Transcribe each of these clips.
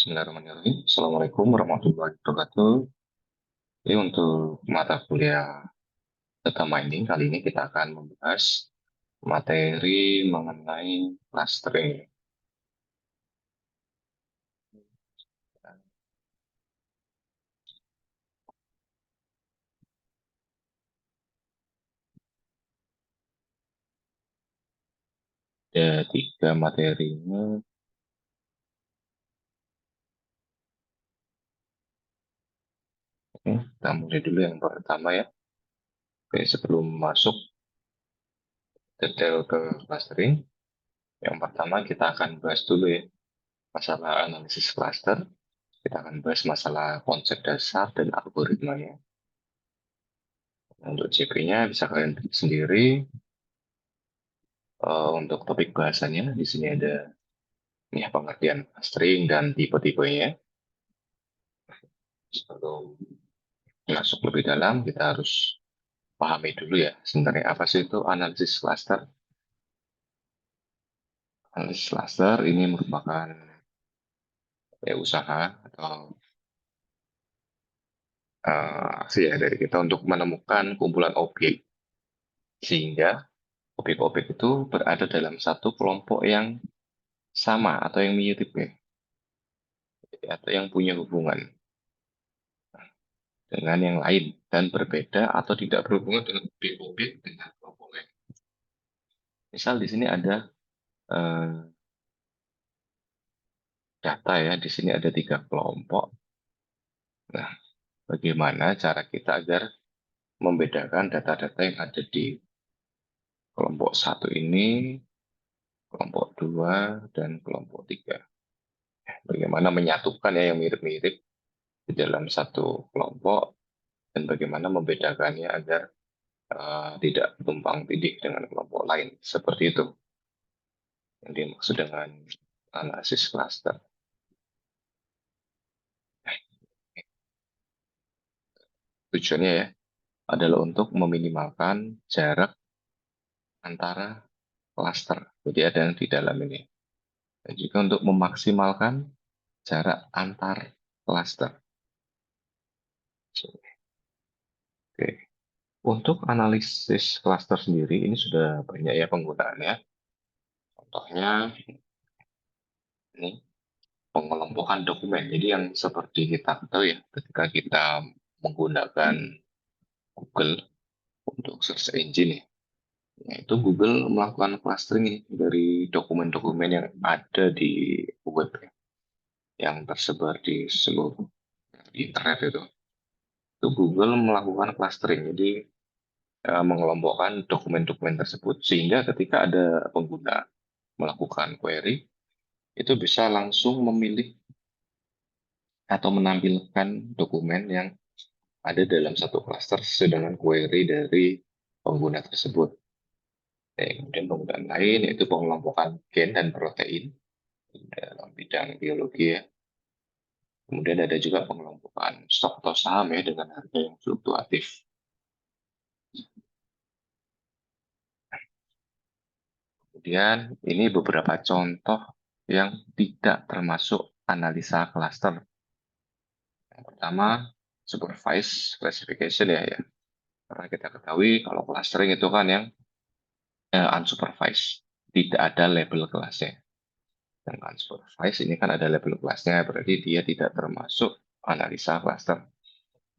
Bismillahirrahmanirrahim. Assalamualaikum warahmatullahi wabarakatuh. Jadi untuk mata kuliah data mining kali ini kita akan membahas materi mengenai clustering. Ada tiga materinya. Oke, kita mulai dulu yang pertama ya. Oke, sebelum masuk detail ke clustering, yang pertama kita akan bahas dulu ya masalah analisis cluster. Kita akan bahas masalah konsep dasar dan algoritmanya. Untuk CP-nya bisa kalian klik sendiri. Untuk topik bahasanya di sini ada ya, pengertian string dan tipe-tipenya. Sebelum masuk lebih dalam, kita harus pahami dulu ya, sebenarnya apa sih itu analisis cluster. Analisis cluster ini merupakan ya, usaha atau aksi ya dari kita untuk menemukan kumpulan objek, sehingga objek-objek itu berada dalam satu kelompok yang sama atau yang mirip ya, atau yang punya hubungan dengan yang lain dan berbeda atau tidak berhubungan dengan objek-objek dengan kelompok lain. Misal di sini ada eh, data ya, di sini ada tiga kelompok. Nah, bagaimana cara kita agar membedakan data-data yang ada di kelompok satu ini, kelompok dua, dan kelompok tiga. Bagaimana menyatukan ya yang mirip-mirip di dalam satu kelompok, dan bagaimana membedakannya agar tidak tumpang tindih dengan kelompok lain. Seperti itu yang dimaksud dengan analisis cluster. Tujuannya ya adalah untuk meminimalkan jarak antara cluster. Jadi ada yang di dalam ini. Dan juga untuk memaksimalkan jarak antar cluster. Oke. Untuk analisis cluster sendiri, ini sudah banyak ya penggunaannya. Contohnya, ini pengelompokan dokumen. Jadi yang seperti kita tahu ya, ketika kita menggunakan Google untuk search engine ya, itu Google melakukan clustering ini dari dokumen-dokumen yang ada di web ya, yang tersebar di seluruh internet itu. Itu Google melakukan clustering, jadi mengelompokkan dokumen-dokumen tersebut sehingga ketika ada pengguna melakukan query, itu bisa langsung memilih atau menampilkan dokumen yang ada dalam satu cluster sesuai dengan query dari pengguna tersebut. Kemudian penggunaan lain yaitu pengelompokan gen dan protein dalam bidang biologi ya. Kemudian ada juga pengelompokan stok atau saham ya dengan harga yang fluktuatif. Kemudian ini beberapa contoh yang tidak termasuk analisa cluster. Yang pertama, supervised classification ya. Karena kita ketahui kalau clustering itu kan yang unsupervised, tidak ada label kelasnya. Yang unsupervised ini kan ada label kelasnya, berarti dia tidak termasuk analisa cluster.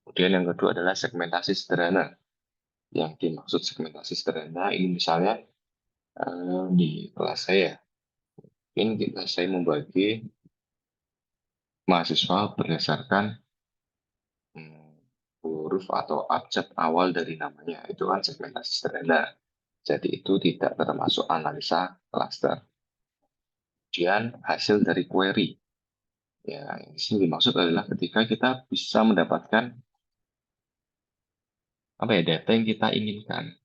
Kemudian yang kedua adalah segmentasi sederhana. Yang dimaksud segmentasi sederhana ini misalnya di kelas saya, ini saya membagi mahasiswa berdasarkan huruf atau abjad awal dari namanya. Itu kan segmentasi sederhana. Jadi itu tidak termasuk analisa cluster. Kemudian hasil dari query. Ya, yang di sini dimaksud adalah ketika kita bisa mendapatkan apa ya data yang kita inginkan,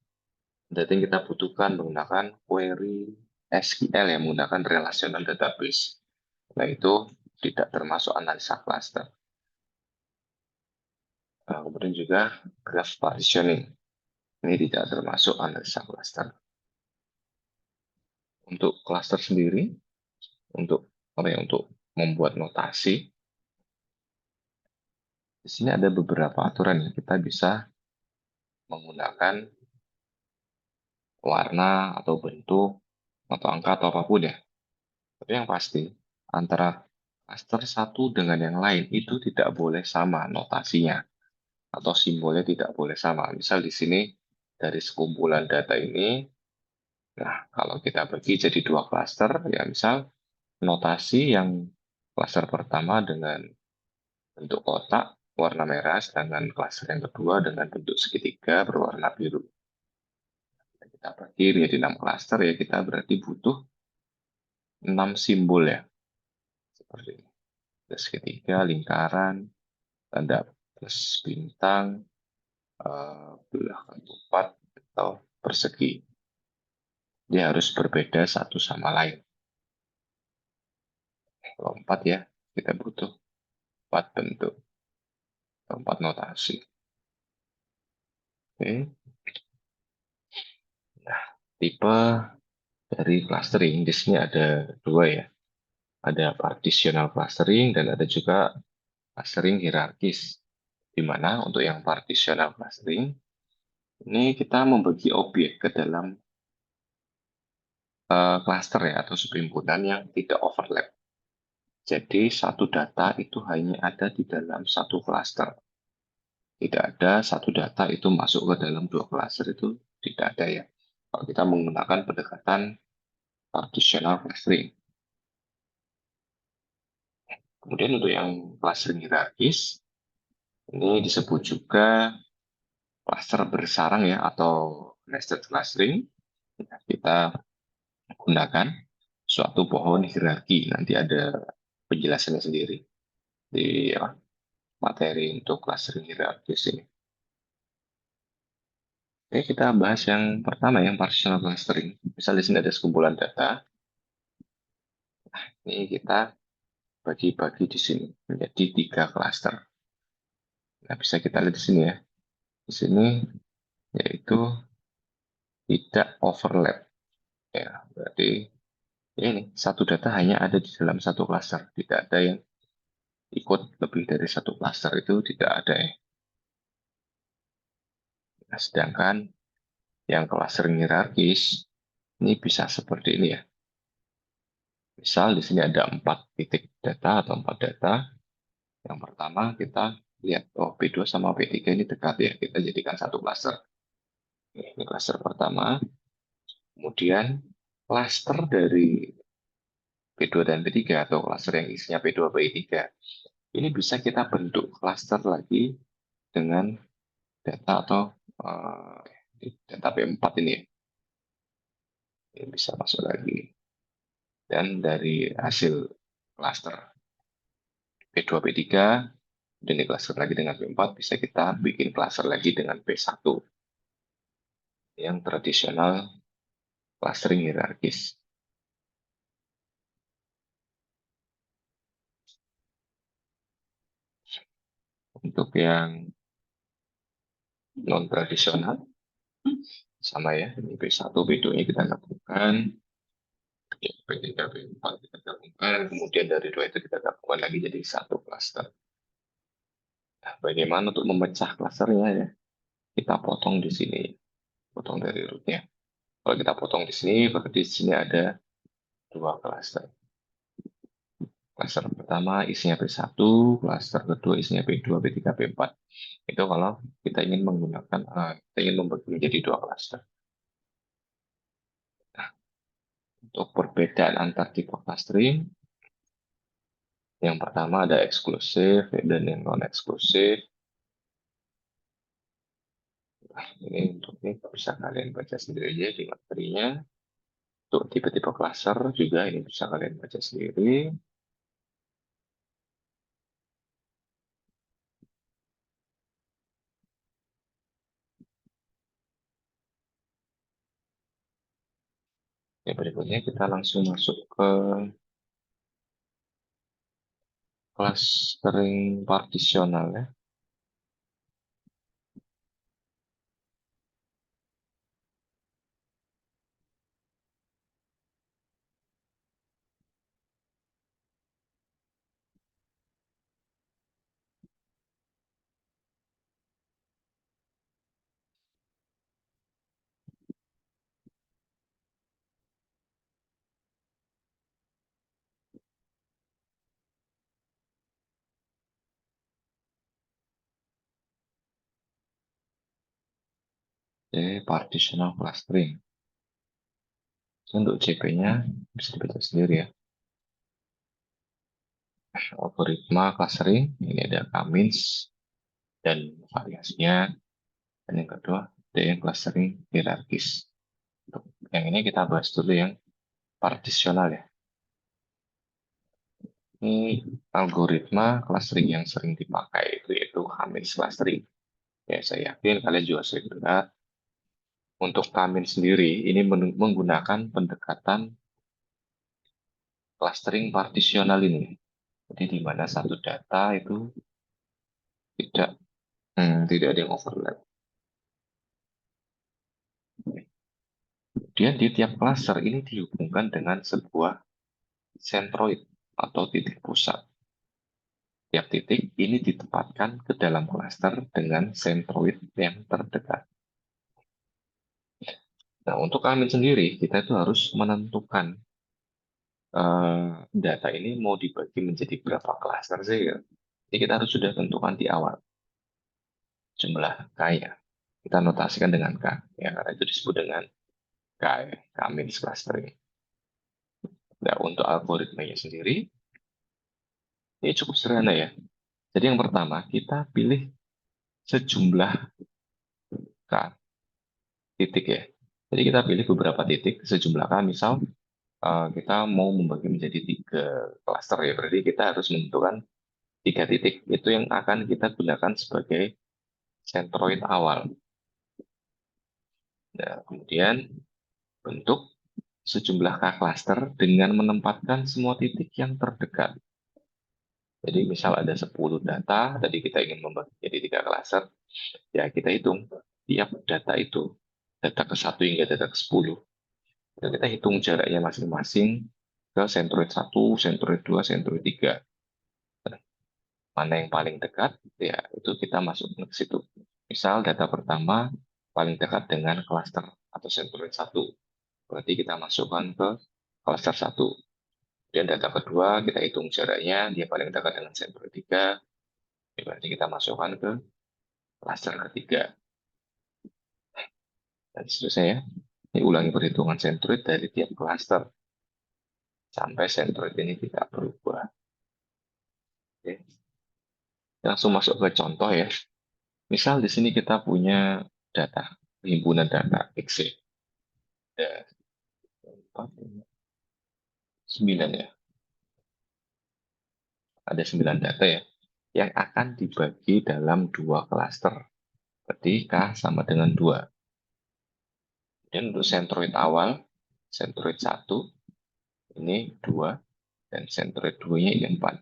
data yang kita butuhkan menggunakan query SQL yang menggunakan relational database. Nah, itu tidak termasuk analisa cluster. Nah, kemudian juga graph partitioning. Ini tidak termasuk analisa cluster. Untuk cluster sendiri, untuk apa ya, untuk membuat notasi, di sini ada beberapa aturan yang kita bisa menggunakan warna atau bentuk atau angka atau apapun ya. Tapi yang pasti, antara klaster satu dengan yang lain itu tidak boleh sama notasinya atau simbolnya tidak boleh sama. Misal di sini dari sekumpulan data ini, nah kalau kita bagi jadi dua klaster, ya misal notasi yang klaster pertama dengan bentuk kotak warna merah, sedangkan klaster yang kedua dengan bentuk segitiga berwarna biru. Kita bagi menjadi 6 klaster ya, kita berarti butuh 6 simbol ya. Seperti ini. Ada segitiga, lingkaran, tanda plus bintang, belah ketupat, atau persegi. Dia harus berbeda satu sama lain. Kalau 4 ya, kita butuh 4 bentuk, 4 notasi. Oke. Nah, tipe dari clustering di sini ada dua ya. Ada partitional clustering dan ada juga clustering hierarkis. Di mana untuk yang partitional clustering, ini kita membagi objek ke dalam cluster ya atau subhimpunan yang tidak overlap. Jadi satu data itu hanya ada di dalam satu cluster. Tidak ada satu data itu masuk ke dalam dua cluster itu tidak ada ya. Kalau kita menggunakan pendekatan partitional clustering. Kemudian untuk yang clustering hierarkis, ini disebut juga cluster bersarang ya atau nested clustering. Kita gunakan suatu pohon hierarki. Nanti ada penjelasannya sendiri di materi untuk clustering hierarkis ini. Oke, kita bahas yang pertama, yang partial clustering. Misal di sini ada sekumpulan data. Ini kita bagi-bagi di sini menjadi 3 cluster. Nah, bisa kita lihat di sini ya. Di sini yaitu tidak overlap. Ya, berarti ya ini satu data hanya ada di dalam satu cluster. Tidak ada yang ikut lebih dari satu cluster, itu tidak ada ya. Nah, sedangkan yang clustering hierarkis ini bisa seperti ini ya. Misal di sini ada 4 titik data atau 4 data. Yang pertama kita lihat, oh B2 sama B3 ini dekat ya, kita jadikan satu cluster. Ini cluster pertama. Kemudian cluster dari B2 dan B3 atau cluster yang isinya B2 B3. Ini bisa kita bentuk cluster lagi dengan data atau data B4 ini ya. Ini bisa masuk lagi. Dan dari hasil cluster B2 B3 dan di cluster lagi dengan B4 bisa kita bikin cluster lagi dengan B1 yang tradisional clustering hierarkis. Untuk yang non-tradisional, sama ya, ini B1, B2 nya kita gabungkan, B3, B4 kita gabungkan, kemudian dari dua itu kita gabungkan lagi jadi satu cluster. Nah, bagaimana untuk memecah clusternya ya? Kita potong di sini, potong dari rootnya. Kalau kita potong di sini, berarti di sini ada dua cluster. Cluster pertama isinya B1, cluster kedua isinya B2, B3, B4. Itu kalau kita ingin menggunakan, kita ingin membagi menjadi dua cluster. Nah, untuk perbedaan antar tipe clustering, yang pertama ada eksklusif dan yang non eksklusif. Nah, ini untuk ini bisa kalian baca sendiri aja di materinya. Untuk tipe-tipe cluster juga ini bisa kalian baca sendiri. Yang berikutnya kita langsung masuk ke clustering partisional ya. partitional clustering. Untuk CP-nya bisa dibaca sendiri ya. Algoritma clustering, ini ada k-means dan variasinya. Dan yang kedua, ada yang clustering hierarkis. Untuk yang ini kita bahas dulu yang partitional ya. Ini algoritma clustering yang sering dipakai itu yaitu k-means clustering. Ya, saya yakin kalian juga sering dengar. Untuk k-means sendiri, ini menggunakan pendekatan clustering partitional ini. Jadi di mana satu data itu tidak tidak ada yang overlap. Kemudian di tiap cluster ini dihubungkan dengan sebuah centroid atau titik pusat. Tiap titik ini ditempatkan ke dalam cluster dengan centroid yang terdekat. Nah, untuk kami sendiri, kita itu harus menentukan data ini mau dibagi menjadi berapa cluster sih. Ya. Jadi kita harus sudah tentukan di awal jumlah K ya. Kita notasikan dengan K, ya, karena itu disebut dengan K, ya, K-means clustering. Nah, untuk algoritmanya sendiri, ini cukup sederhana ya. Jadi yang pertama, kita pilih sejumlah K titik ya. Jadi kita pilih beberapa titik sejumlah K, misal kita mau membagi menjadi 3 cluster ya. Berarti kita harus menentukan 3 titik. Itu yang akan kita gunakan sebagai centroid awal. Nah, kemudian bentuk sejumlah K cluster dengan menempatkan semua titik yang terdekat. Jadi misal ada 10 data, tadi kita ingin membagi jadi 3 cluster, ya kita hitung tiap data itu, data ke-1 hingga data ke-10. Dan kita hitung jaraknya masing-masing ke centroid 1, centroid 2, centroid 3. Mana yang paling dekat, ya itu kita masuk ke situ. Misal data pertama paling dekat dengan cluster atau centroid 1. Berarti kita masukkan ke cluster 1. Dan data kedua kita hitung jaraknya, dia paling dekat dengan centroid 3. Berarti kita masukkan ke cluster ketiga. Dan seterusnya ya. Ini ulangi perhitungan centroid dari tiap cluster sampai centroid ini tidak berubah. Oke. Langsung masuk ke contoh ya. Misal di sini kita punya data, himpunan data X. Ada 9 ya. Ada 9 data ya. Yang akan dibagi dalam 2 cluster. Berarti K sama dengan 2. Dan untuk centroid awal, centroid 1, ini 2, dan centroid 2-nya ini 4.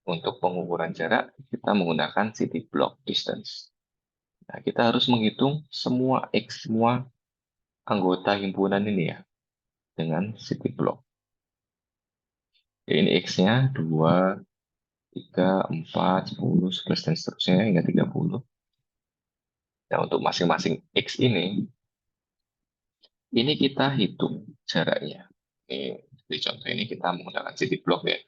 Untuk pengukuran jarak, kita menggunakan city block distance. Nah, kita harus menghitung semua X, semua anggota himpunan ini ya, dengan city block. Ya, ini X-nya 2, 3, 4, 10, 11, dan seterusnya hingga 30. Nah, untuk masing-masing X ini kita hitung jaraknya. Ini di contoh ini kita menggunakan city block ya.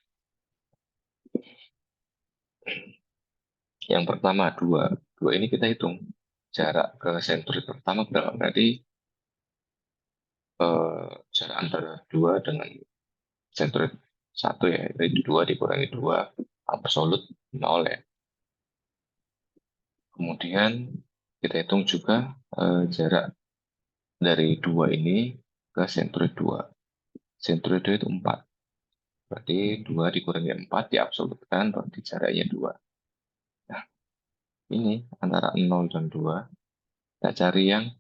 Yang pertama 2. 2 ini kita hitung jarak ke centroid pertama berapa. Berarti jarak antara 2 dengan centroid 1 ya. Jadi 2 dikurangi 2 absolut 0 ya. Kemudian kita hitung juga jarak dari 2 ini ke centroid 2. Centroid 2 itu 4. Berarti 2 dikurangi 4 diabsolutkan, berarti jaraknya 2. Nah, ini antara 0 dan 2, kita cari yang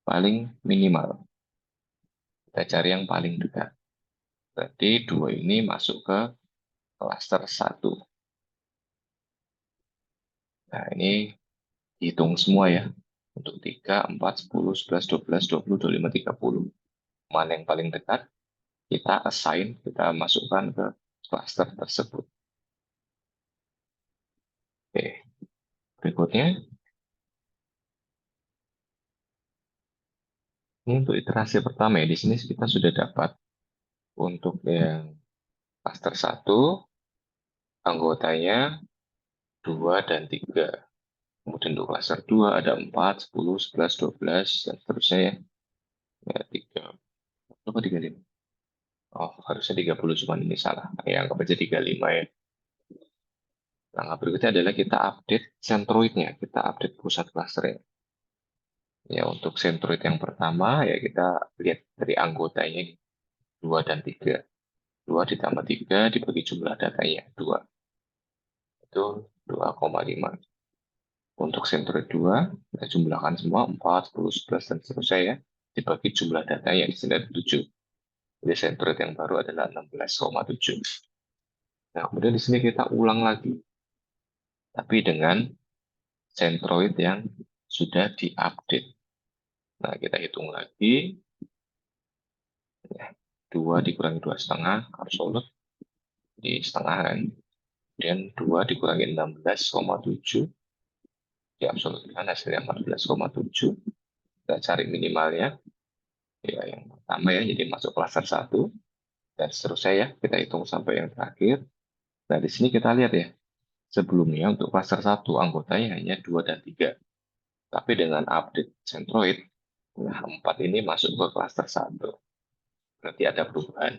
paling minimal. Kita cari yang paling dekat. Berarti 2 ini masuk ke cluster 1. Nah, ini hitung semua ya. Untuk 3, 4, 10, 11, 12, 20, 25, 30. Mana yang paling dekat, kita assign, kita masukkan ke cluster tersebut. Oke, berikutnya. Ini untuk iterasi pertama ya. Di sini kita sudah dapat untuk yang cluster 1, anggotanya 2 dan 3. Kemudian untuk klaster 2 ada 4, 10, 11, 12, dan seterusnya ya. Ya, 3, apa 35? Oh, harusnya 30, cuman ini salah. Ya, anggap aja 35 ya. Langkah berikutnya adalah kita update centroidnya, kita update pusat klasternya. Ya, untuk centroid yang pertama, ya kita lihat dari anggotanya ini, 2 dan 3. 2 ditambah 3 dibagi jumlah datanya, 2. Itu 2,5. Untuk centroid 2, kita jumlahkan semua, 4, 10, 11, dan seterusnya ya. Dibagi jumlah data yang di sini ada 7. Jadi centroid yang baru adalah 16,7. Nah, kemudian di sini kita ulang lagi, tapi dengan centroid yang sudah diupdate. Nah, kita hitung lagi, ya, 2 dikurangi 2,5, absolut, di setengah kan. Kemudian 2 dikurangi 16,7, di absolut kan hasilnya 14,7. Kita cari minimalnya, ya yang pertama ya, jadi masuk klaster 1, dan seterusnya ya, kita hitung sampai yang terakhir. Nah, di sini kita lihat ya, sebelumnya untuk klaster 1 anggotanya hanya 2 dan 3. Tapi dengan update Centroid, nah 4 ini masuk ke klaster 1. Berarti ada perubahan.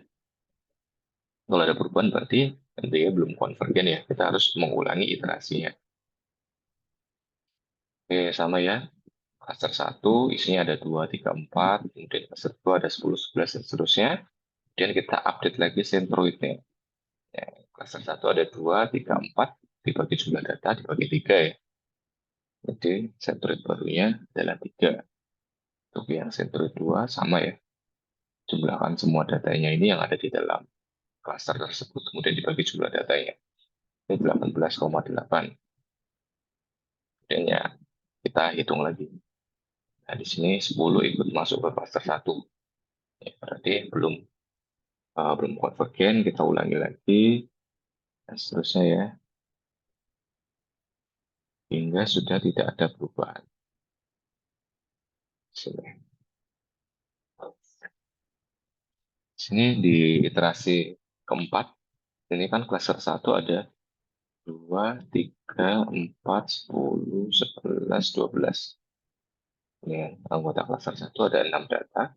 Kalau ada perubahan berarti tentunya belum konvergen ya. Kita harus mengulangi iterasinya. Oke, sama ya. Klaster 1 isinya ada 2, 3, 4. Kemudian klaster 2 ada 10, 11, dan seterusnya. Kemudian kita update lagi Centroidnya. Ya, klaster 1 ada 2, 3, 4. Dibagi jumlah data, dibagi 3 ya. Jadi Centroid barunya adalah 3. Untuk yang Centroid 2 sama ya. Jumlahkan semua datanya ini yang ada di dalam klaster tersebut, kemudian dibagi jumlah datanya. Ini 18,8. Kemudian ya, kita hitung lagi. Nah, di sini 10 ikut masuk ke klaster 1. Ya, berarti belum konvergen, kita ulangi lagi, dan seterusnya ya, hingga sudah tidak ada perubahan. Sini di iterasi keempat, ini kan klaster 1 ada 2, 3, 4, 10, 11, 12. Ini kan, anggota klaster 1 ada 6 data.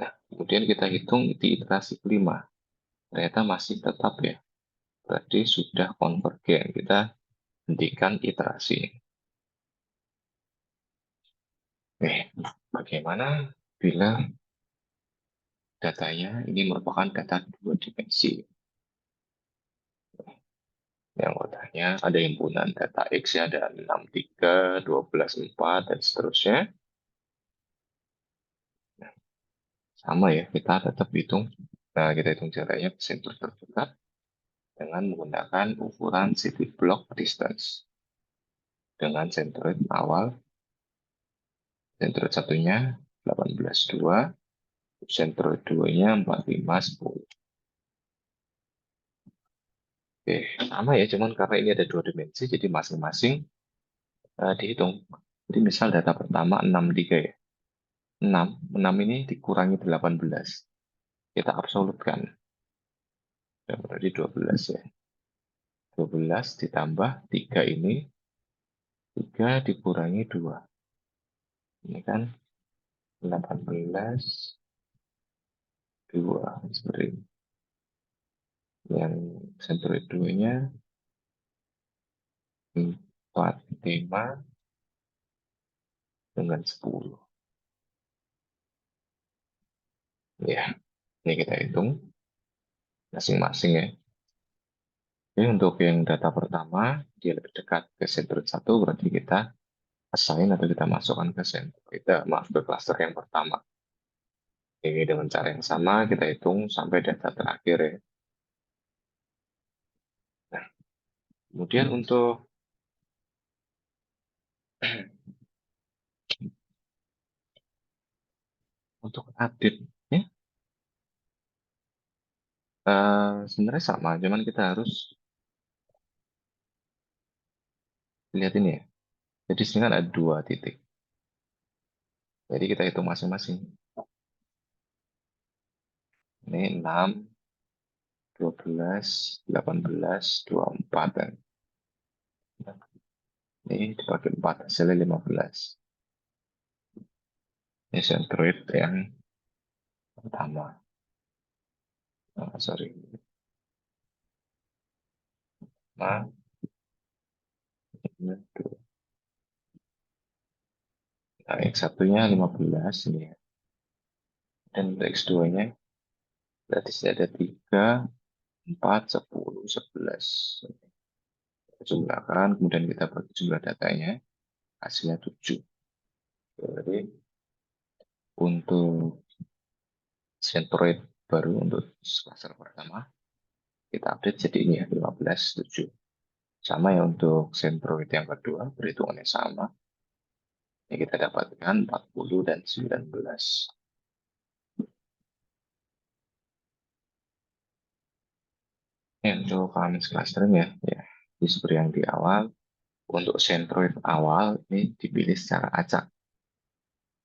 Nah, kemudian kita hitung di iterasi kelima. Ternyata masih tetap ya. Berarti sudah konvergen. Kita hentikan iterasi. Bagaimana bila datanya ini merupakan data dua dimensi? Yang anggotanya ada himpunan data X ya, ada 63, 12, 4, dan seterusnya. Nah, sama ya, kita tetap hitung. Nah, kita hitung caranya ke center terdekat dengan menggunakan ukuran city block distance. Dengan centroid awal, centroid satunya 18,2, centroid 2-nya 45, 10. Oke, sama ya, cuman karena ini ada dua dimensi, jadi masing-masing dihitung. Jadi misal data pertama 63 ya. 6, 6 ini dikurangi 18. Kita absolutkan. Ya, berarti 12 ya. 12 ditambah 3 ini, 3 dikurangi 2. Ini kan 18, 2. Seperti ini. Yang centroid 2-nya 4, 5 dengan 10. Ya, ini kita hitung masing-masing ya. Jadi untuk yang data pertama, dia lebih dekat ke centroid 1, berarti kita assign atau kita masukkan ke center. Kita maaf ke cluster yang pertama. Ini dengan cara yang sama, kita hitung sampai data terakhir ya. Nah, kemudian untuk update ya, sebenarnya sama, cuman kita harus lihat ini ya. Jadi sini kan ada dua titik. Jadi kita hitung masing-masing. Ini 6, 12, 18, 24 kan. Ini dibagi 4, hasilnya 15. Ini centroid yang pertama. Sorry. Nah, ini tuh. Nah, X satunya 15 ini ya. Dan untuk X2-nya berarti ada 3, 4, 10, 11. Kita jumlahkan, kemudian kita bagi jumlah datanya, hasilnya 7. Jadi untuk centroid baru untuk cluster pertama, kita update jadi ini ya, 15, 7. Sama ya untuk centroid yang kedua, perhitungannya sama. Ini kita dapatkan 40 dan 19. Ya, untuk Kalman clustering ya, di seperti yang di awal, untuk centroid awal ini dipilih secara acak.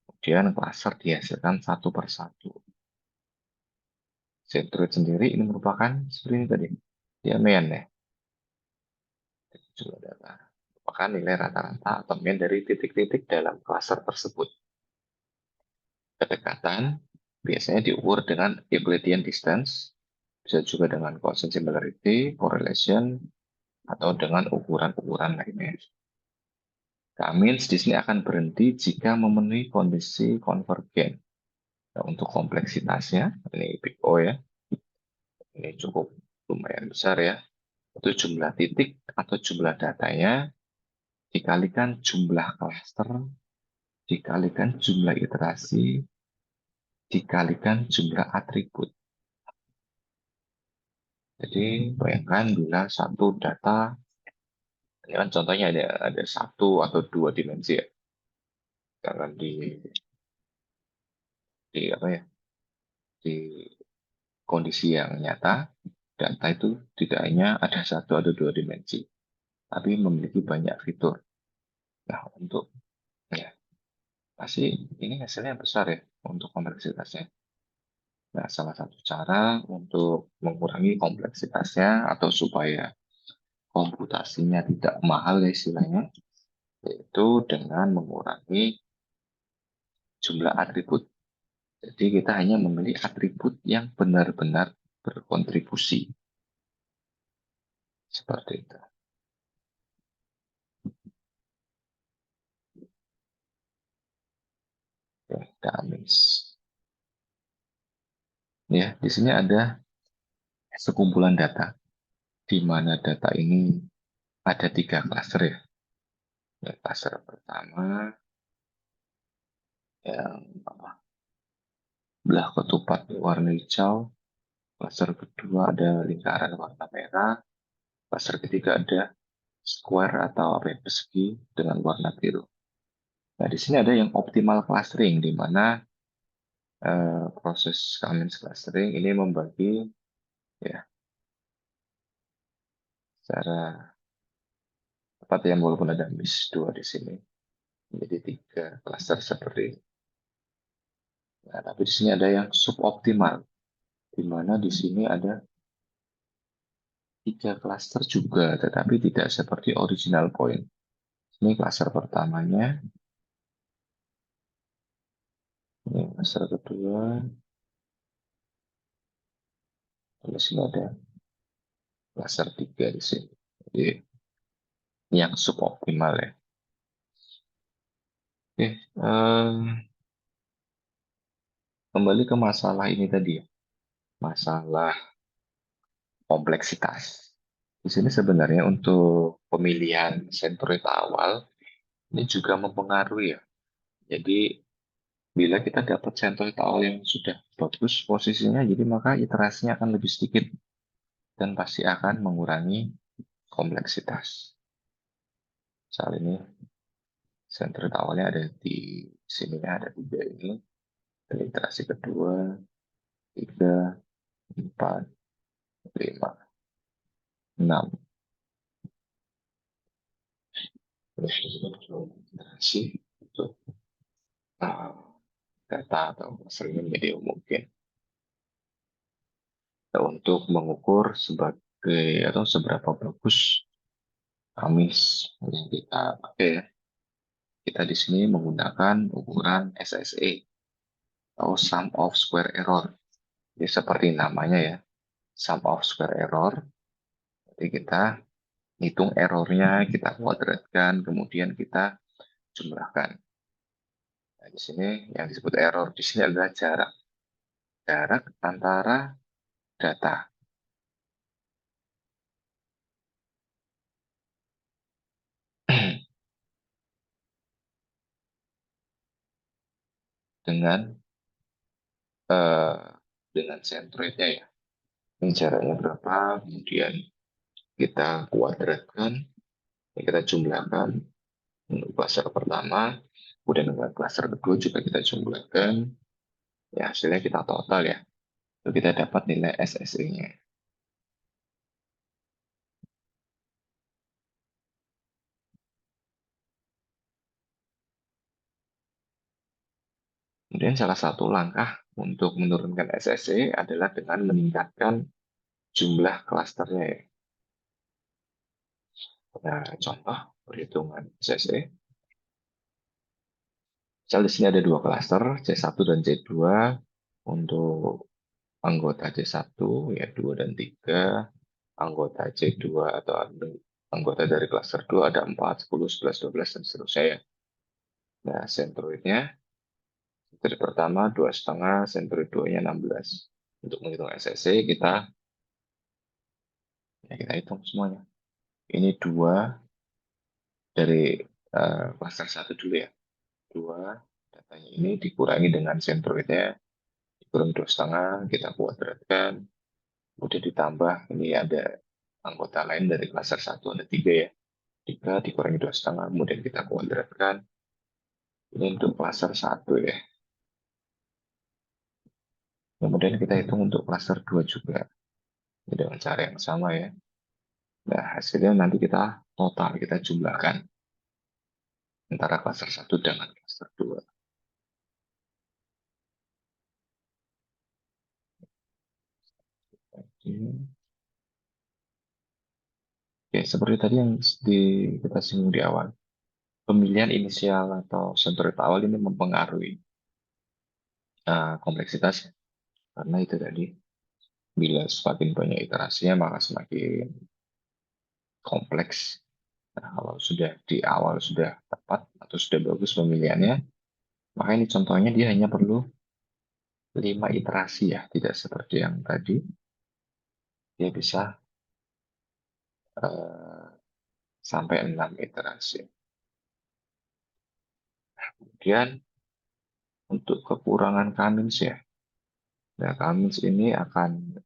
Kemudian cluster dihasilkan satu per satu. Centroid sendiri ini merupakan seperti ini tadi, dia main ya, juga data. Merupakan nilai rata-rata atau main dari titik-titik dalam cluster tersebut. Kedekatan biasanya diukur dengan Euclidean distance, bisa juga dengan quotient similarity, correlation, atau dengan ukuran-ukuran lainnya. Cummins di sini akan berhenti jika memenuhi kondisi konvergen. Nah, untuk kompleksitasnya, ini big O ya, ini cukup lumayan besar ya. Itu jumlah titik atau jumlah datanya dikalikan jumlah klaster, dikalikan jumlah iterasi, dikalikan jumlah atribut. Jadi bayangkan bila satu data, ini kan contohnya ada satu atau dua dimensi ya. Jangan di apa ya, di kondisi yang nyata, data itu tidak hanya ada satu atau dua dimensi, tapi memiliki banyak fitur. Nah, untuk ya pasti ini hasilnya besar ya untuk kompleksitasnya. Nah, salah satu cara untuk mengurangi kompleksitasnya atau supaya komputasinya tidak mahal ya istilahnya, yaitu dengan mengurangi jumlah atribut. Jadi kita hanya memilih atribut yang benar-benar berkontribusi. Seperti itu. Ya, Kamis. Ya, di sini ada sekumpulan data, di mana data ini ada 3 klaster ya. Ya, klaster pertama yang belah ketupat warna hijau, klaster kedua ada lingkaran warna merah, klaster ketiga ada square atau apa ya, persegi dengan warna biru. Nah, di sini ada yang optimal clustering, di mana proses Kalman clustering ini membagi ya secara tepat ya, walaupun ada miss 2 di sini menjadi 3 klaster seperti ini. Nah, tapi di sini ada yang suboptimal, di mana di sini ada 3 klaster juga, tetapi tidak seperti original point. Ini klaster pertamanya, ini klaster kedua, di sini ada klaster 3 di sini. Jadi ini yang suboptimal ya. Oke, kembali ke masalah ini tadi ya, masalah kompleksitas. Di sini sebenarnya untuk pemilihan centroid awal ini juga mempengaruhi ya. Jadi bila kita dapat centroid awal yang sudah bagus posisinya, jadi maka iterasinya akan lebih sedikit dan pasti akan mengurangi kompleksitas. Soal ini centroid awalnya ada di sini, ada 3 ini, dan iterasi kedua 3, 4, 5, 6. Terus iterasi untuk uh, data atau sering medium mungkin. Untuk mengukur sebagai atau seberapa bagus Kamis yang kita pakai ya. Kita di sini menggunakan ukuran SSE atau sum of square error. Jadi seperti namanya ya, sum of square error. Jadi kita hitung errornya, kita kuadratkan, kemudian kita jumlahkan. Nah, di sini yang disebut error di sini adalah jarak. Jarak antara data. dengan eh, dengan sentroidnya ya. Ini jaraknya berapa, kemudian kita kuadratkan, kita jumlahkan untuk klaster pertama, kemudian dengan klaster kedua juga kita jumlahkan, ya hasilnya kita total ya. Lalu kita dapat nilai SSE-nya. Kemudian salah satu langkah untuk menurunkan SSE adalah dengan meningkatkan jumlah klasternya ya. Nah, contoh perhitungan SSE. Misal di sini ada dua klaster, C1 dan C2. Untuk anggota C1 ya 2 dan 3, anggota C2 atau anggota dari klaster 2 ada 4, 10, 11, 12, dan seterusnya ya. Nah, sentroidnya, sentroid pertama 2,5, sentroid 2-nya 16. Untuk menghitung SSC, kita hitung semuanya. Ini 2 dari klaster 1 dulu ya. 2, datanya ini dikurangi dengan sentroidnya, dikurangi 2,5, kita kuadratkan, kemudian ditambah, ini ada anggota lain dari klaster 1 ada 3 ya. 3 dikurangi 2,5, kemudian kita kuadratkan. Ini untuk klaster 1 ya. Kemudian kita hitung untuk klaster 2 juga. Ini dengan cara yang sama ya. Nah, hasilnya nanti kita total, kita jumlahkan antara klaster 1 dengan klaster 2. Oke, seperti tadi yang kita singgung di awal. Pemilihan inisial atau sentroid awal ini mempengaruhi kompleksitas. Karena itu tadi, bila semakin banyak iterasinya, maka semakin kompleks. Nah, kalau sudah di awal sudah tepat atau sudah bagus pemilihannya, maka ini contohnya dia hanya perlu 5 iterasi ya, tidak seperti yang tadi. Dia bisa eh, sampai 6 iterasi. Kemudian untuk kekurangan Cummins ya, nah Cummins ini akan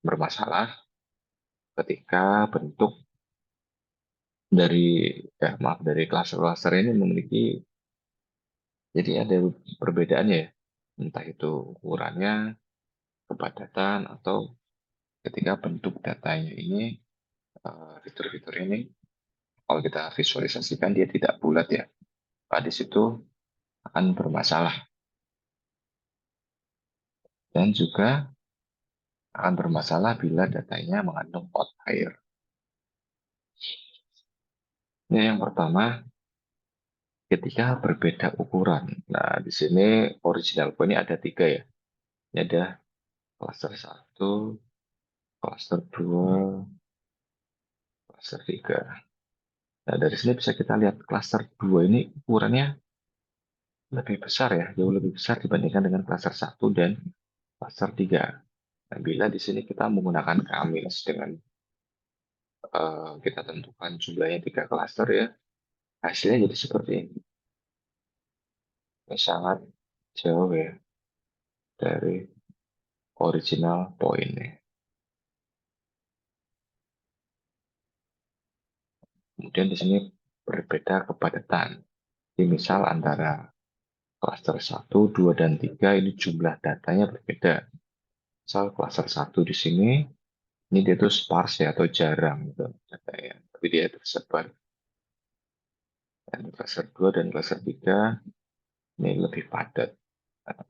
bermasalah ketika bentuk dari maaf dari klaster-klaster ini memiliki, jadi ada perbedaannya ya, entah itu ukurannya, kepadatan, atau ketika bentuk datanya ini, fitur-fitur ini, kalau kita visualisasikan dia tidak bulat ya, di situ akan bermasalah. Dan juga akan bermasalah bila datanya mengandung outlier. Ini yang pertama, ketika berbeda ukuran. Nah, di sini original point ini ada 3 ya. Ini ada cluster 1, cluster 2, cluster 3. Nah, dari sini bisa kita lihat cluster 2 ini ukurannya lebih besar ya, jauh lebih besar dibandingkan dengan cluster 1 dan cluster 3. Nah, bila di sini kita menggunakan Cummins dengan kita tentukan jumlahnya 3 cluster ya, hasilnya jadi seperti ini. Ini sangat jauh ya dari original poinnya. Kemudian di sini berbeda kepadatan. Di misal antara klaster 1, 2, dan 3 ini jumlah datanya berbeda. Misal klaster 1 di sini, ini dia tuh sparse ya, atau jarang gitu datanya. Tapi dia tersebar. Dan klaster 2 dan klaster 3 ini lebih padat. Nah,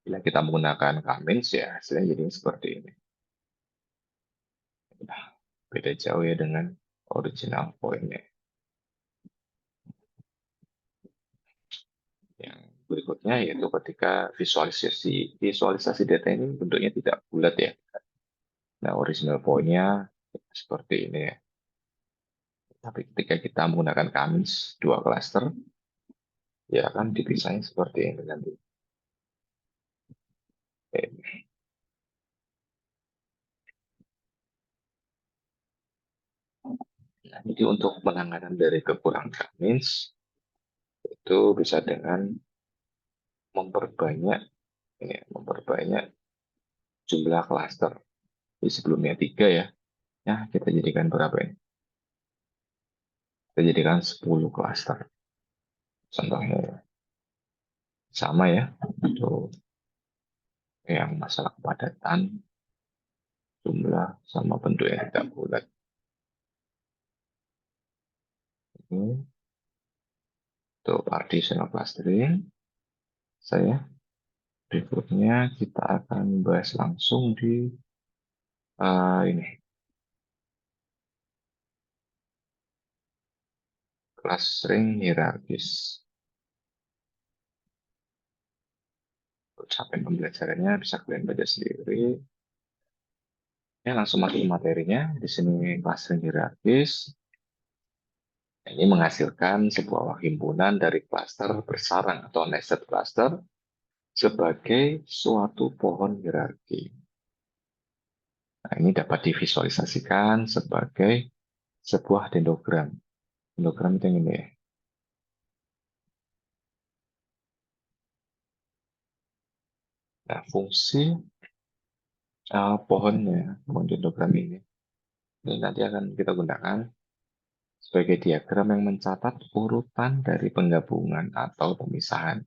bila kita menggunakan Cummins ya hasilnya jadi seperti ini. Nah, beda jauh ya dengan original point-nya. Yang berikutnya yaitu ketika visualisasi data ini bentuknya tidak bulat ya. Nah, original point-nya seperti ini ya. Tapi ketika kita menggunakan kamis dua cluster, ya kan dipisahnya seperti ini nanti. Nah, jadi untuk penanganan dari kekurangan kamis itu bisa dengan memperbanyak memperbanyak jumlah cluster. Di sebelumnya 3 ya. Nah, kita jadikan berapa ini? Kita jadikan 10 cluster. Contohnya sama ya. Untuk yang masalah kepadatan, jumlah sama bentuk yang tidak bulat. Ini untuk partitional clustering. Saya berikutnya kita akan bahas langsung di ini clustering hierarkis. Untuk sampai pembelajarannya bisa kalian baca sendiri. Ya, langsung masuk ke materinya. Di sini clustering hierarkis. Ini menghasilkan sebuah himpunan dari klaster bersarang atau nested cluster sebagai suatu pohon hierarki. Nah, ini dapat divisualisasikan sebagai sebuah dendrogram. Dendrogram itu yang ini ya. Nah, fungsi pohonnya, pohon dendrogram ini nanti akan kita gunakan sebagai diagram yang mencatat urutan dari penggabungan atau pemisahan.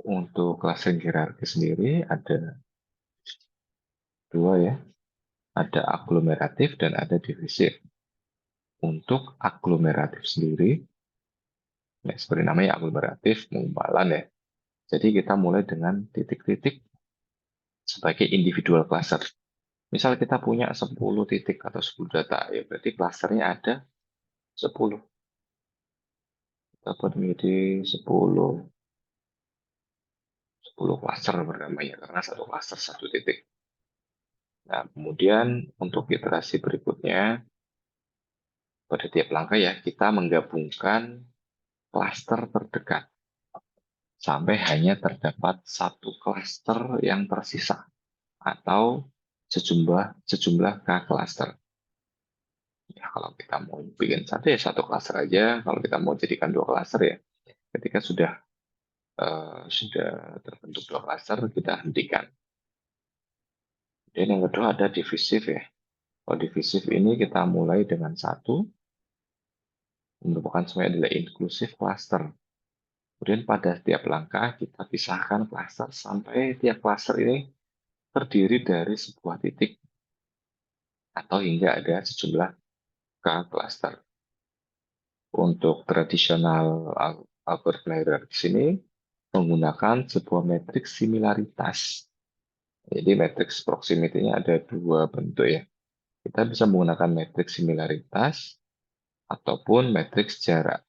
Untuk clustering hierarki sendiri ada dua ya, ada aglomeratif dan ada divisif. Untuk aglomeratif sendiri, ya seperti namanya aglomeratif, pengumpalan ya. Jadi kita mulai dengan titik-titik sebagai individual cluster. Misal kita punya 10 titik atau 10 data, ya berarti clusternya ada 10. Dapat menjadi 10 cluster bernamanya, karena satu cluster satu titik. Nah, kemudian untuk iterasi berikutnya, pada tiap langkah ya, kita menggabungkan klaster terdekat sampai hanya terdapat satu klaster yang tersisa atau sejumlah K klaster. Ya, kalau kita mau bikin satu ya satu klaster aja. Kalau kita mau jadikan dua klaster ya, ketika sudah terbentuk dua klaster, kita hentikan. Dan yang kedua ada divisif ya. Kalau divisif ini kita mulai dengan satu, merupakan semuanya adalah inklusif cluster. Kemudian pada tiap langkah kita pisahkan cluster sampai tiap cluster ini terdiri dari sebuah titik atau hingga ada sejumlah K cluster. Untuk tradisional algoritma hierarkis ini menggunakan sebuah matriks similaritas. Jadi matriks proximity-nya ada dua bentuk ya. Kita bisa menggunakan matriks similaritas ataupun matriks jarak.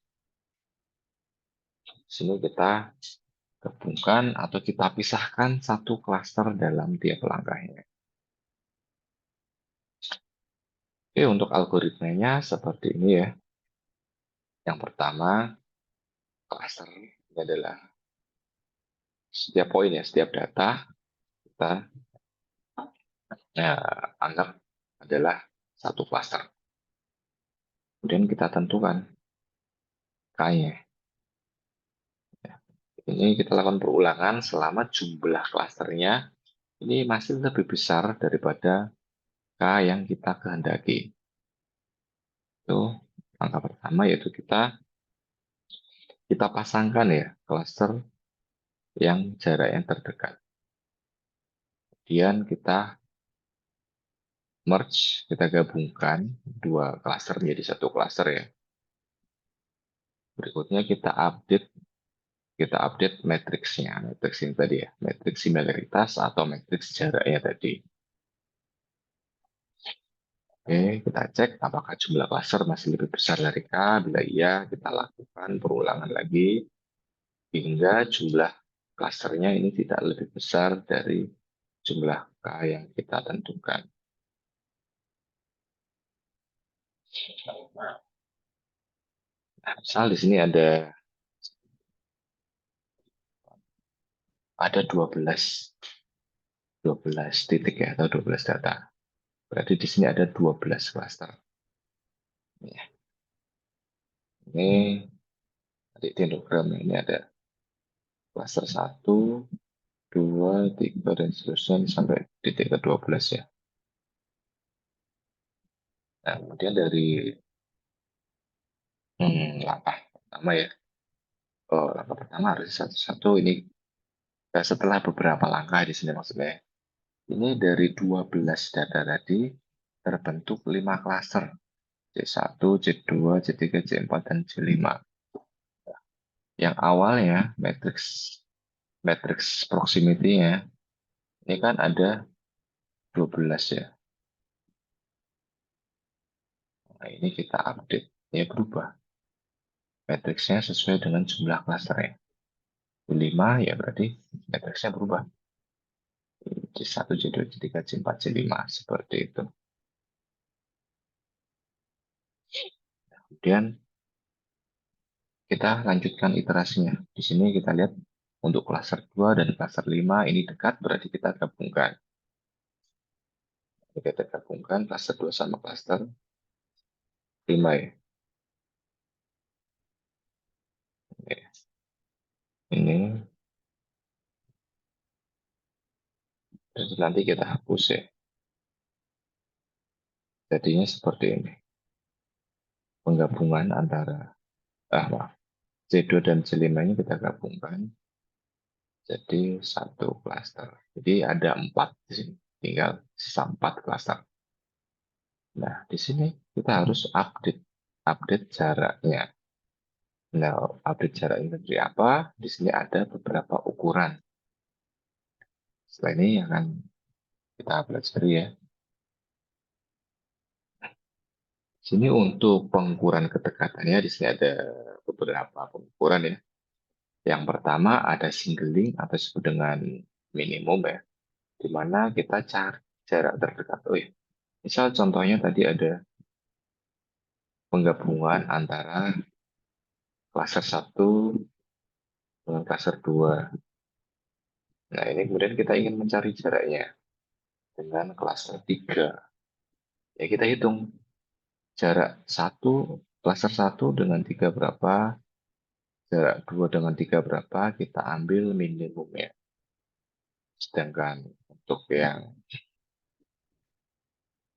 Di sini kita gabungkan atau kita pisahkan satu klaster dalam tiap langkahnya. Oke, untuk algoritmanya seperti ini ya. Yang pertama, klaster ini adalah setiap poin ya, setiap data kita anggap adalah satu klaster. Kemudian kita tentukan K-nya. Ini kita lakukan perulangan selama jumlah klasternya ini masih lebih besar daripada K yang kita kehendaki. Itu langkah pertama yaitu kita pasangkan ya klaster yang jarak yang terdekat. Kemudian kita merge, kita gabungkan dua klaster menjadi satu klaster ya. Berikutnya kita update matriksnya, matriks ini tadi ya, matriks similaritas atau matriks jaraknya tadi. Oke, kita cek apakah jumlah klaster masih lebih besar dari K. Bila iya, kita lakukan perulangan lagi hingga jumlah klasternya ini tidak lebih besar dari jumlah K yang kita tentukan. Nah, misal di sini ada 12 titik ya, atau 12 data. Berarti di sini ada 12 klaster. Ya, ini nanti dendrogram ini ada klaster 1, 2, 3, dan seterusnya sampai titik ke-12 ya. Nah, kemudian dari langkah pertama ya. Oh, langkah pertama harus satu-satu ini setelah beberapa langkah di sini maksudnya. Ini dari 12 data tadi terbentuk 5 klaster. C1, C2, C3, C4, dan C5. Yang awalnya matrix proximity-nya ini kan ada 12 ya. Nah, ini kita update. Ya berubah. Matriksnya sesuai dengan jumlah klasternya. 5 ya berarti matriksnya berubah. C1, C2, C3, C4, C5 seperti itu. Kemudian kita lanjutkan iterasinya. Di sini kita lihat untuk klaster 2 dan klaster 5 ini dekat berarti kita gabungkan. Kita gabungkan klaster 2 sama klaster 5 ya. Ini terus nanti kita hapus ya. Jadinya seperti ini. Penggabungan antara maaf, C2 dan C5 ini kita gabungkan jadi satu klaster. Jadi ada 4 di sini. Tinggal sisa 4 klaster. Nah, di sini kita harus update jaraknya. Nah, update jaraknya dari apa? Di sini ada beberapa ukuran. Setelah ini akan kita pelajari ya. Sini untuk pengukuran kedekatannya di sini ada beberapa pengukuran ya. Yang pertama ada singling atau disebut dengan minimum ya, di mana kita cari jarak terdekat. Oh ya, misal contohnya tadi ada penggabungan antara klaster 1 dengan klaster 2. Nah, ini kemudian kita ingin mencari jaraknya dengan klaster 3. Ya, kita hitung jarak klaster 1 dengan 3 berapa, jarak 2 dengan 3 berapa, kita ambil minimumnya. Sedangkan untuk yang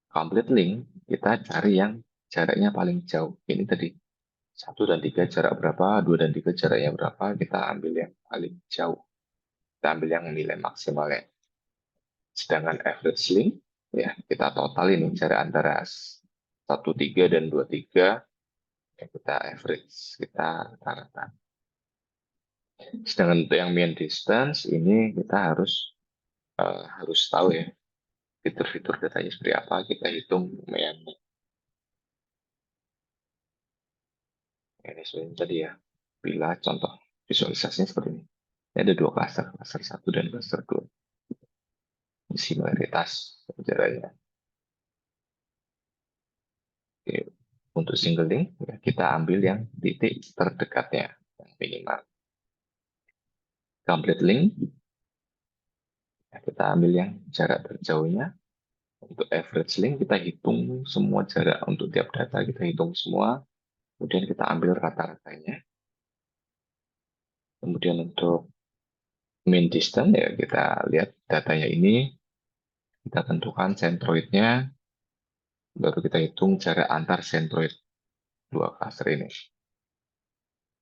complete link, kita cari yang jaraknya paling jauh. Ini tadi 1 dan 3 jarak berapa, 2 dan 3 jaraknya berapa, kita ambil yang paling jauh. Kita ambil yang nilai maksimalnya. Sedangkan average link, ya kita total ini jarak antara 1,3 dan 2,3, ya kita average, kita rata-rata. Sedangkan untuk yang mean distance, ini kita harus tahu ya, fitur-fitur datanya seperti apa, kita hitung mean. Ini sebenarnya tadi ya, bila contoh visualisasinya seperti ini. Ini ada 2 klaster, klaster 1 dan klaster 2. Similaritas jaraknya. Oke. Untuk single link, ya, kita ambil yang titik terdekatnya, yang minimal. Complete link, ya, kita ambil yang jarak terjauhnya. Untuk average link, kita hitung semua jarak untuk tiap data, kita hitung semua. Kemudian kita ambil rata-ratanya. Kemudian untuk mean distance, ya kita lihat datanya ini, kita tentukan centroidnya, baru kita hitung jarak antar centroid 2 cluster ini.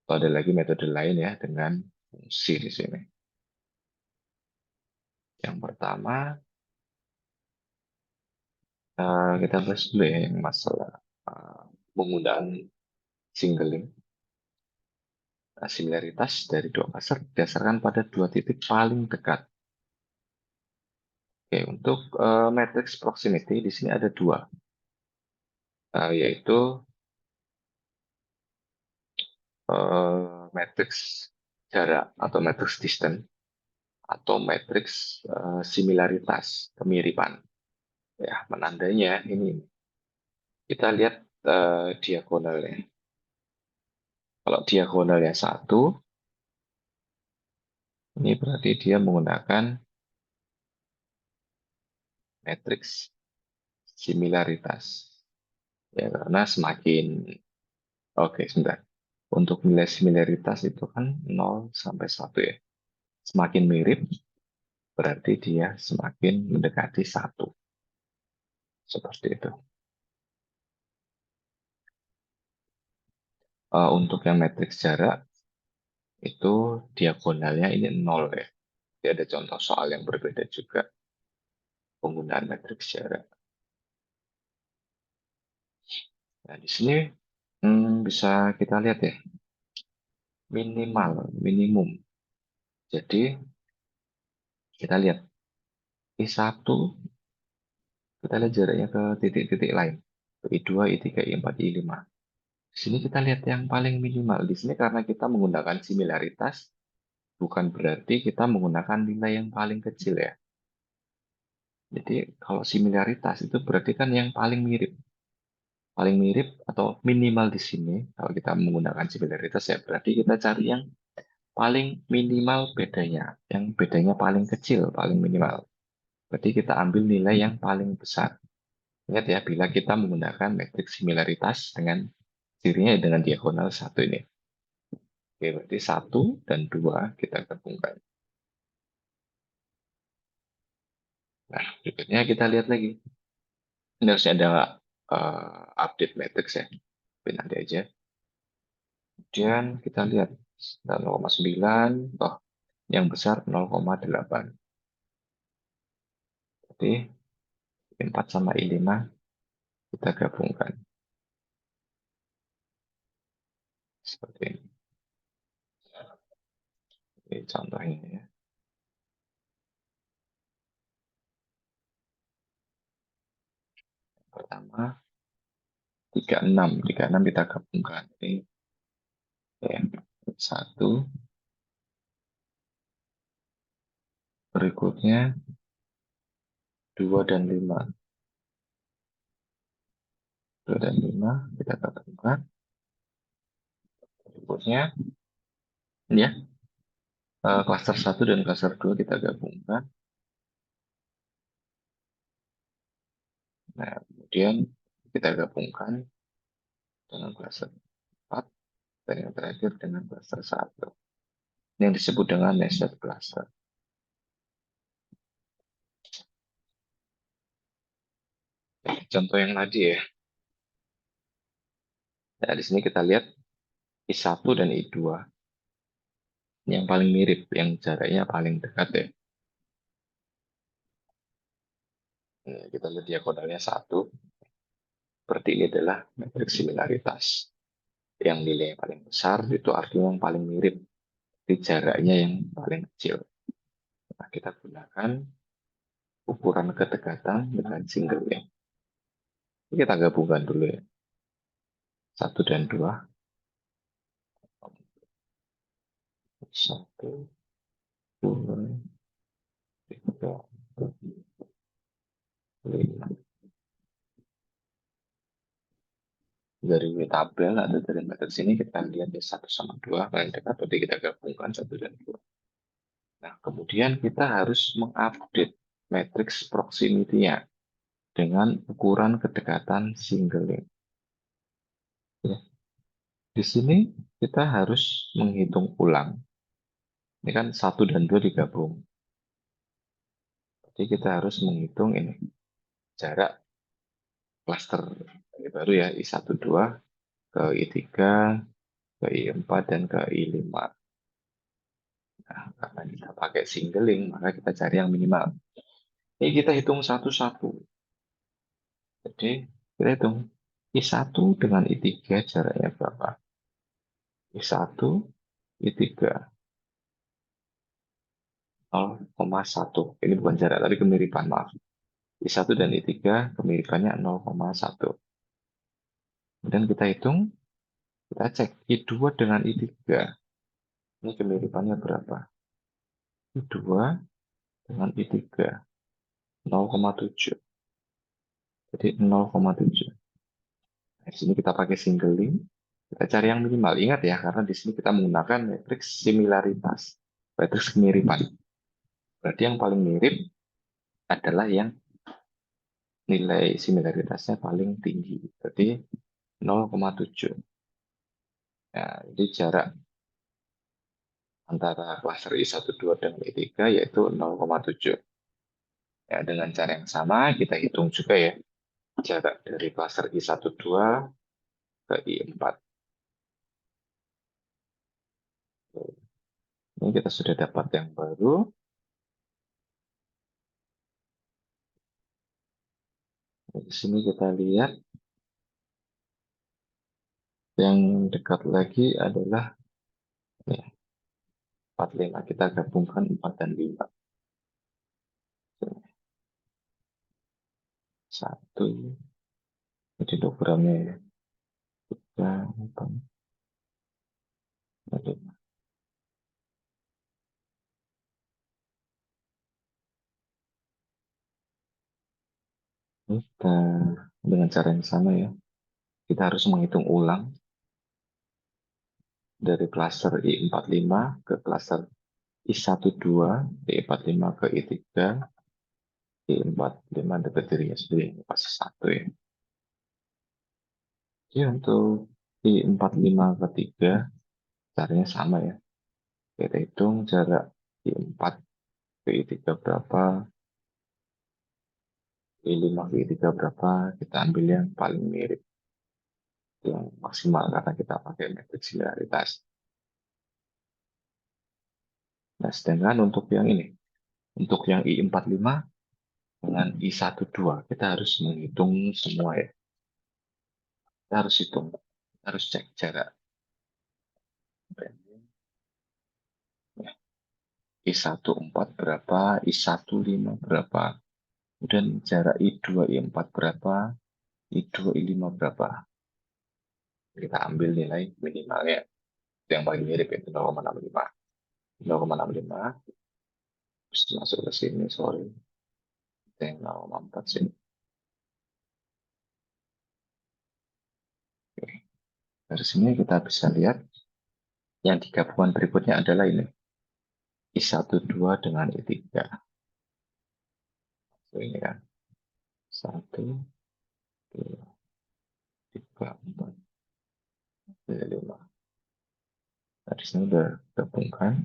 Atau ada lagi metode lain ya dengan fungsi di sini. Yang pertama, kita bahas dulu ya yang masalah penggunaan singling. Similaritas dari 2 cluster berdasarkan pada 2 titik paling dekat. Oke, untuk matrix proximity di sini ada 2. yaitu matriks jarak atau matriks distance atau matriks similaritas, kemiripan. Ya, menandainya ini kita lihat diagonalnya. Kalau diagonalnya satu, ini berarti dia menggunakan matriks similaritas. Ya, karena semakin, oke, sebentar. Untuk nilai similaritas itu kan 0 sampai 1 ya. Semakin mirip, berarti dia semakin mendekati 1. Seperti itu. Untuk yang matriks jarak, itu diagonalnya ini 0 ya. Jadi ada contoh soal yang berbeda juga penggunaan matriks jarak. Nah, di sini bisa kita lihat ya, minimal, minimum. Jadi, kita lihat I1, kita lihat jaraknya ke titik-titik lain. Ke I2, I3, I4, I5. Di sini kita lihat yang paling minimal. Di sini karena kita menggunakan similaritas, bukan berarti kita menggunakan nilai yang paling kecil ya. Jadi kalau similaritas itu berarti kan yang paling mirip. Paling mirip atau minimal di sini, kalau kita menggunakan similaritas ya, berarti kita cari yang paling minimal bedanya. Yang bedanya paling kecil, paling minimal. Berarti kita ambil nilai yang paling besar. Ingat ya, bila kita menggunakan matriks similaritas dengan cirinya dengan diagonal satu ini. Oke, berarti 1 dan 2 kita gabungkan. Nah, berikutnya kita lihat lagi. Ini harusnya ada update matrix ya. Tapi nanti aja. Kemudian kita lihat 0,9, oh, yang besar 0,8. Jadi 4 sama I5 kita gabungkan. Seperti ini. Ini contohnya ya. Pertama, 36. 36 kita gabungkan. Ini ya, 1. Berikutnya 2 dan 5. 2 dan 5 kita gabungkan. Berikutnya ini ya, klaster 1 dan klaster 2 kita gabungkan. Nah, kemudian kita gabungkan dengan klaster 4 dan yang terakhir dengan klaster 1. Ini yang disebut dengan nested cluster. Contoh yang tadi ya. Nah, di sini kita lihat I1 dan I2. Ini yang paling mirip, yang jaraknya paling dekat ya. Nah, kita lihat diagonalnya 1. Berarti ini adalah matriks similaritas. Yang nilai yang paling besar itu artinya yang paling mirip. Di jaraknya yang paling kecil. Nah, kita gunakan ukuran kedekatan dengan single ya. Ini kita gabungkan dulu ya. 1 dan 2. 1, 2, 3, 5. Dari tabel atau dari matriks ini kita lihat ya 1 sama 2 paling dekat, berarti kita gabungkan 1 dan 2. Nah, kemudian kita harus mengupdate matriks proximity-nya dengan ukuran kedekatan singling. Ya. Di sini kita harus menghitung ulang. Ini kan 1 dan 2 digabung. Jadi kita harus menghitung ini jarak klaster ini baru ya I1 2 ke I3 ke I4 dan ke I5. Nah, karena kita pakai singling, maka kita cari yang minimal. Ini kita hitung satu-satu. Jadi kita hitung I1 dengan I3 jaraknya berapa? I1, I3 0,1. Ini bukan jarak, tapi kemiripan, maaf. I1 dan I3 kemiripannya 0,1. Kemudian kita hitung, kita cek I2 dengan I3. Ini kemiripannya berapa? I2 dengan I3 0,7. Jadi 0,7. Di sini kita pakai singling. Kita cari yang minimal. Ingat ya, karena di sini kita menggunakan matriks similaritas, matriks kemiripan. Berarti yang paling mirip adalah yang nilai similaritasnya paling tinggi. Berarti 0,7. Ya, jadi jarak antara klaster I12 dan I3 yaitu 0,7. Ya, dengan cara yang sama kita hitung juga ya jarak dari klaster I12 ke I4. Ini kita sudah dapat yang baru. Di sini kita lihat yang dekat lagi adalah ya, 45. Kita gabungkan 4 dan 5. Satu, jadi diagramnya ya. 3, 4, 5. Kita dengan cara yang sama ya. Kita harus menghitung ulang dari klaster I45 ke klaster I12, I45 ke I3, I45 dekat dirinya sendiri. Ini pasti satu ya. Jadi untuk I45 ke 3, caranya sama ya. Kita hitung jarak I4 ke I3 berapa, I5 ke I3 berapa, kita ambil yang paling mirip, yang maksimal karena kita pakai matriks similaritas. Nah, sedangkan untuk yang ini, untuk yang I45 dengan I12, kita harus menghitung semua ya. Kita harus hitung, kita harus cek jarak. Ya, I14 berapa, I15 berapa, kemudian jarak I2, I4 berapa, I2, I5 berapa. Kita ambil nilai minimalnya, yang paling mirip itu 0,65. 0,65, terus masuk ke sini, sorry. Yang 0,4 sini. Oke. Dari sini kita bisa lihat yang digabungan berikutnya adalah ini. I12 dengan I3. So, ini kan. 1, 2, 3, 4, 5. Nah, di sini udah gabungkan.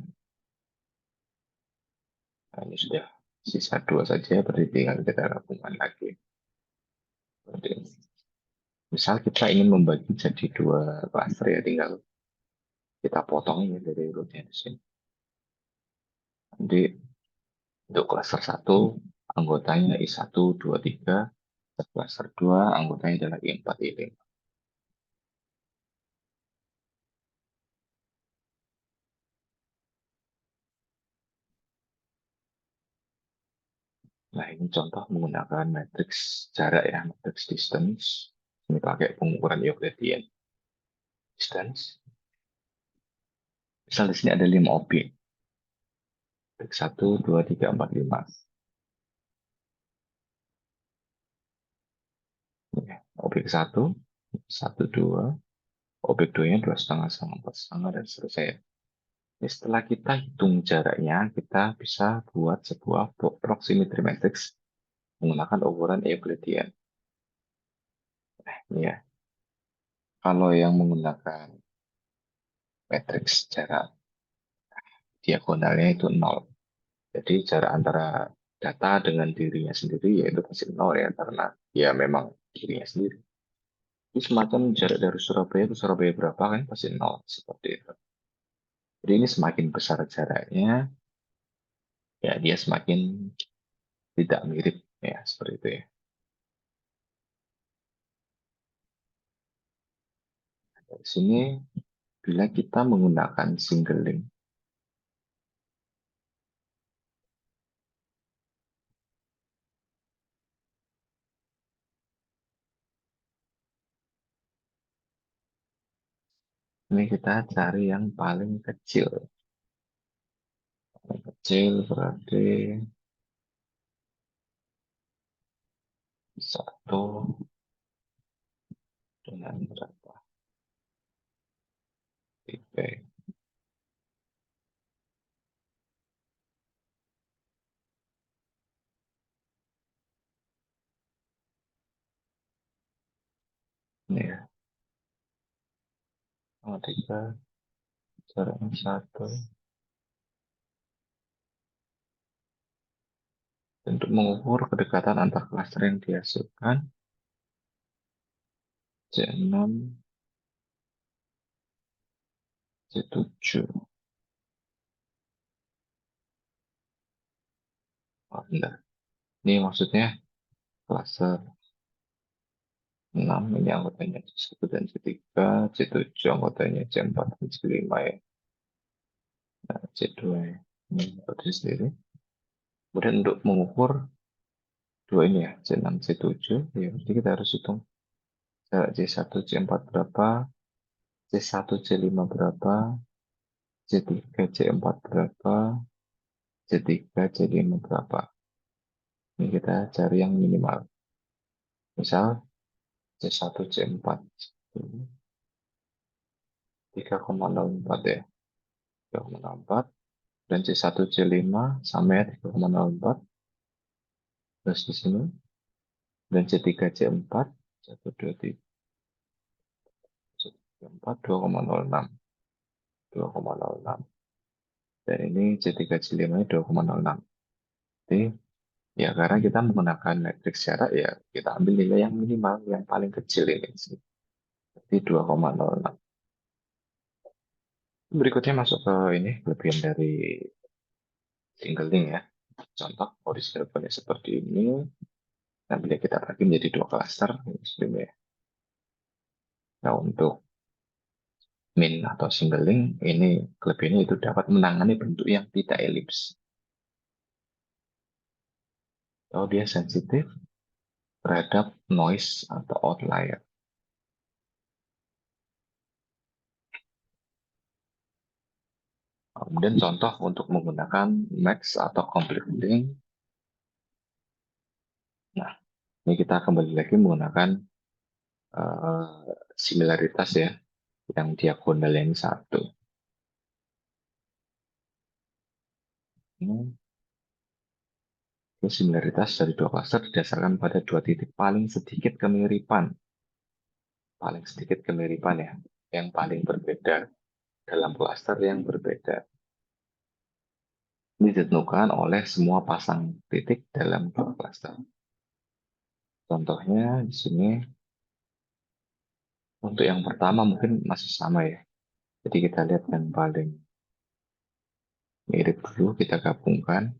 Nah, ini sudah sisa 2 saja, berarti tinggal kita gabungkan lagi. Berarti, misal kita ingin membagi jadi 2 cluster ya, tinggal kita potong ya dari urutnya di sini. Nanti untuk cluster 1, anggotanya I1, 2, 3. Cluster 2, anggotanya adalah I4, I5. Nah, ini contoh menggunakan matriks jarak ya, matriks distance. Ini pakai pengukuran Euclidean distance. Misal di sini ada 5 objek. Objek 1, 2, 3, 4, 5. Objek 1, 1, 2. Objek 2-nya 2,5, sama 4,5, dan seterusnya. Jadi setelah kita hitung jaraknya, kita bisa buat sebuah proximity matrix menggunakan ukuran Euclidean. Nah, ini ya. Kalau yang menggunakan matriks jarak diagonalnya itu 0. Jadi jarak antara data dengan dirinya sendiri yaitu pasti 0 ya, karena ya memang dirinya sendiri. Ini semacam jarak dari Surabaya ke Surabaya berapa kan pasti 0 seperti itu. Jadi ini semakin besar jaraknya, ya dia semakin tidak mirip ya seperti itu ya. Dari sini bila kita menggunakan single link, Ini kita cari yang paling kecil. Paling kecil berarti satu dengan berapa? Tiga. Ini ya. Oh, tiga. Jaraknya satu. Untuk mengukur kedekatan antar klaster yang dihasilkan, C6, C7. Oh, enggak. Ini maksudnya klaster 6 ini anggotanya C1 dan C3, C7 anggotanya C4 dan C5 ya. Nah, C2 ya. Ini berdiri sendiri. Kemudian untuk mengukur dua ini ya, C6, C7, ya berarti kita harus hitung jarak C1, C4 berapa, C1, C5 berapa, C3, C4 berapa, C3, C5 berapa. Ini kita cari yang minimal. Misal C1, C4 3,04 ya. 3,04 dan C1, C5 sama ya 3,04 terus di sini dan C3, C4 1, 2, 3, C4 2,06 2,06 dan ini C3, C5 nya 2,06. Jadi ya karena kita menggunakan matriks jarak ya kita ambil nilai yang minimal yang paling kecil ini sih. Jadi 2,06. Berikutnya masuk ke ini kelebihan dari single link ya. Contoh original punya seperti ini. Nah, bila kita bagi menjadi dua klaster, ini ya. Nah, untuk min atau single link, ini kelebihannya itu dapat menangani bentuk yang tidak elips. Kalau dia sensitif terhadap noise atau outlier. Kemudian contoh untuk menggunakan max atau complete link. Nah, ini kita kembali lagi menggunakan similaritas ya, yang diagonal yang satu. Ini similaritas dari dua klaster didasarkan pada dua titik paling sedikit kemiripan. Paling sedikit kemiripan ya, yang paling berbeda dalam klaster yang berbeda. Ini ditentukan oleh semua pasang titik dalam dua klaster. Contohnya di sini untuk yang pertama mungkin masih sama ya. Jadi kita lihat yang paling mirip dulu, kita gabungkan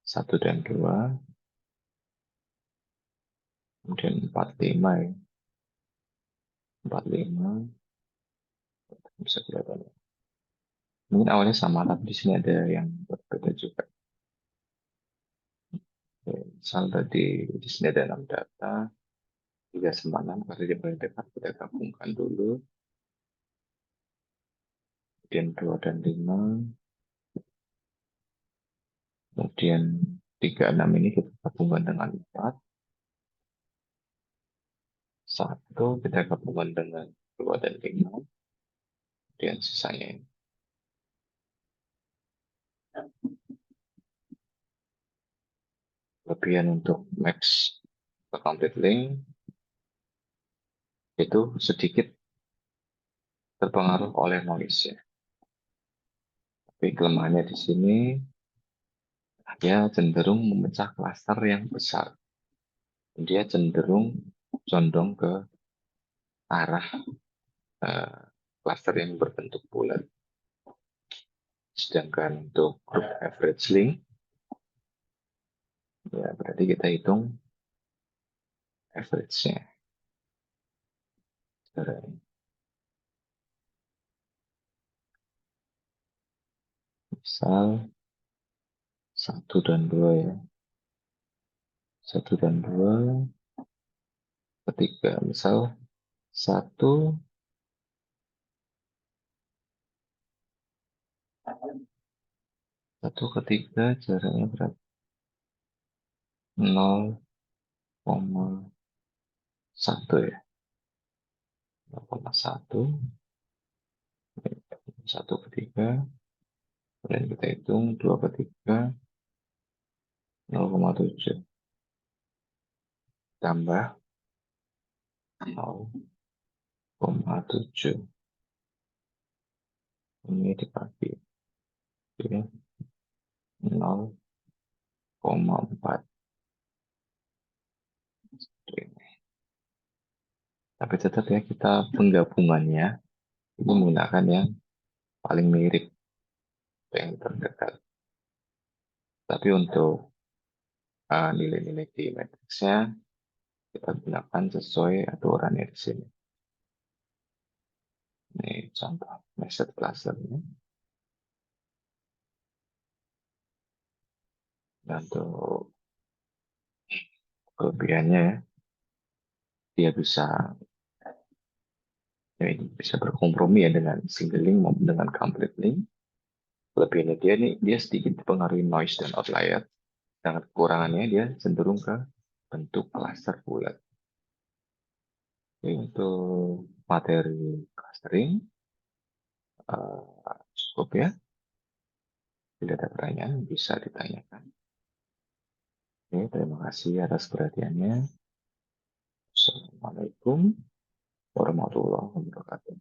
satu dan dua, kemudian 45 ya. 45 bisa kelihatan. Mungkin awalnya sama, tapi di sini ada yang berbeda juga. Oke, misal tadi di sini ada 6 data, 3 sama 6, karena dia paling dekat, kita gabungkan dulu. Kemudian 2 dan 5, kemudian 3, 6 ini kita gabungkan dengan 4, 1 kita gabungkan dengan 2 dan 5, kemudian sisanya ini. Kelebihan untuk max ke complete link itu sedikit terpengaruh oleh noise ya. Tapi kelemahannya di sini dia cenderung memecah klaster yang besar. Dia cenderung condong ke arah eh, klaster yang berbentuk bulat. Sedangkan untuk group average link, ya berarti kita hitung average-nya. Misal 1 dan 2 ya. 1 dan 2, ketiga. Misal 1 1 ke 3 jaraknya berapa? 0,1 ya? 0,1, 1 ke 3, kemudian kita hitung 2 ke 3, 0,7, tambah 0,7, ini dibagi ya, 0,4. Tapi tetap ya kita penggabungannya itu menggunakan yang paling mirip, yang terdekat. Tapi untuk nilai-nilai di matriksnya kita gunakan sesuai aturannya di sini. Ini contoh method clusternya. Dan untuk kelebihannya ya, dia bisa ini bisa berkompromi ya dengan single link maupun dengan complete link. Kelebihannya dia sedikit dipengaruhi noise dan outlier. Dan kekurangannya dia cenderung ke bentuk cluster bulat. Jadi untuk materi clustering cukup ya. Bila ada pertanyaan bisa ditanyakan. Oke, terima kasih atas perhatiannya. Assalamualaikum warahmatullahi wabarakatuh.